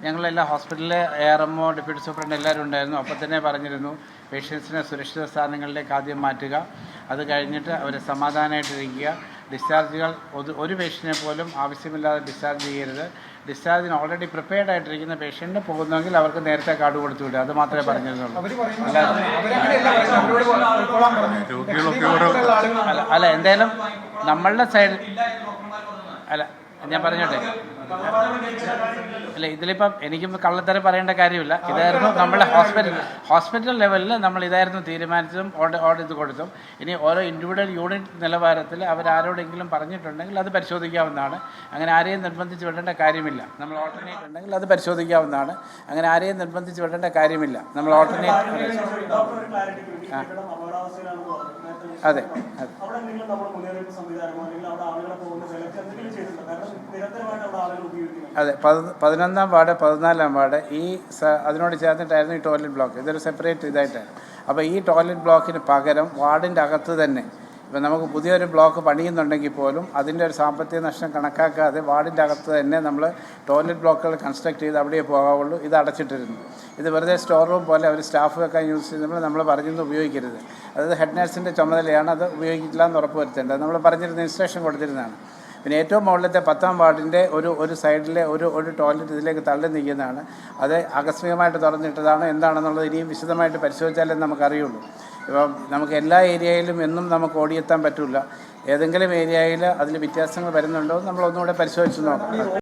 ഞങ്ങളെല്ലാ ഹോസ്പിറ്റലിലെ ARMO, deputy superintendent എല്ലാവരും ഉണ്ടായിരുന്നു. അപ്പോൾ തന്നെ പറഞ്ഞിരുന്നു പേഷ്യൻസിനെ സുരക്ഷിത സ്ഥാനങ്ങളിലേക്ക് ആദ്യം മാറ്റുക, അത് കഴിഞ്ഞിട്ട് അവരെ സമാധാനമായിട്ടിരിക്കുക. ഡിസ്ചാർജുകൾ ഒരു പേഷ്യൻറ്റിനെ പോലും ആവശ്യമില്ലാതെ ഡിസ്ചാർജ് ചെയ്യരുത്. ഡിസ്ചാർജിന് ഓൾറെഡി പ്രിപ്പയർഡ് ആയിട്ടിരിക്കുന്ന പേഷ്യൻറ്റിന് പോകുന്നെങ്കിൽ അവർക്ക് നേരത്തെ കാർഡ് കൊടുത്തു വിടുക, അത് മാത്രമേ പറഞ്ഞിരുന്നുള്ളൂ. അല്ല എന്തായാലും നമ്മളുടെ സൈഡ് അല്ല ഞാൻ പറഞ്ഞോട്ടെ, അല്ല ഇതിലിപ്പം എനിക്കും കള്ളത്തരം പറയേണ്ട കാര്യമില്ല. ഇതായിരുന്നു നമ്മുടെ ഹോസ്പിറ്റൽ ലെവലിൽ നമ്മൾ ഇതായിരുന്നു തീരുമാനിച്ചതും ഓർഡർ ഇത് കൊടുത്തും. ഇനി ഓരോ ഇൻഡിവിജ്വൽ യൂണിറ്റ് നിലവാരത്തിൽ അവരാരോടെങ്കിലും പറഞ്ഞിട്ടുണ്ടെങ്കിൽ അത് പരിശോധിക്കാവുന്നതാണ്. അങ്ങനെ ആരെയും നിർബന്ധിച്ച് വിടേണ്ട കാര്യമില്ല. നമ്മൾ ഓൾട്ടർനേറ്റ് ഉണ്ടെങ്കിൽ അത് പരിശോധിക്കാവുന്നതാണ്. അങ്ങനെ ആരെയും നിർബന്ധിച്ച് വിടേണ്ട കാര്യമില്ല. നമ്മൾ ഓൾട്ടർനേറ്റ് അതെ അതെ 11-ാം വാർഡ് 14-ാം വാർഡ് അതിനോട് ചേർന്നിട്ടായിരുന്നു ഈ ടോയ്ലറ്റ് ബ്ലോക്ക്. ഇതൊരു സെപ്പറേറ്റ് ഇതായിട്ടാണ്. അപ്പോൾ ഈ ടോയ്ലറ്റ് ബ്ലോക്കിന് പകരം വാർഡിൻ്റെ അകത്ത് തന്നെ ഇപ്പം നമുക്ക് പുതിയൊരു ബ്ലോക്ക് പണിയുന്നുണ്ടെങ്കിൽ പോലും അതിൻ്റെ ഒരു സാമ്പത്തിക നഷ്ടം കണക്കാക്കാതെ വാർഡിൻ്റെ അകത്ത് തന്നെ നമ്മൾ ടോയ്ലറ്റ് ബ്ലോക്കുകൾ കൺസ്ട്രക്ട് ചെയ്ത് അവിടെ പോകാവുള്ളൂ. ഇത് അടച്ചിട്ടിരുന്നു. ഇത് വെറുതെ സ്റ്റോർ റൂം പോലെ അവർ സ്റ്റാഫ് വെക്കാൻ യൂസ് ചെയ്യുമ്പോൾ നമ്മൾ പറഞ്ഞിരുന്നു ഉപയോഗിക്കരുത്. അതായത് ഹെഡ് നഴ്സിൻ്റെ ചുമതലയാണ് അത് ഉപയോഗിക്കില്ല എന്ന് ഉറപ്പ് വരുത്തേണ്ടത്. നമ്മൾ പറഞ്ഞിരുന്ന ഇൻസ്ട്രക്ഷൻ കൊടുത്തിരുന്നതാണ്. പിന്നെ ഏറ്റവും മുകളിലത്തെ 10-ാം വാർഡിൻ്റെ ഒരു സൈഡിലെ ഒരു ടോയ്ലറ്റ് ഇതിലേക്ക് തള്ളി നിൽക്കുന്നതാണ്. അത് ആകസ്മികമായിട്ട് തുറന്നിട്ടതാണ് എന്താണെന്നുള്ളത് ഇനിയും വിശദമായിട്ട് പരിശോധിച്ചാലേ നമുക്കറിയുള്ളൂ. ഇപ്പം നമുക്ക് എല്ലാ ഏരിയയിലും എന്നും നമുക്ക് ഓടിയെത്താൻ പറ്റില്ല. ഏതെങ്കിലും ഏരിയയിൽ അതിൽ വ്യത്യാസങ്ങൾ വരുന്നുണ്ടോ എന്ന് നമ്മൾ ഒന്നുകൂടെ പരിശോധിച്ച് നോക്കാം.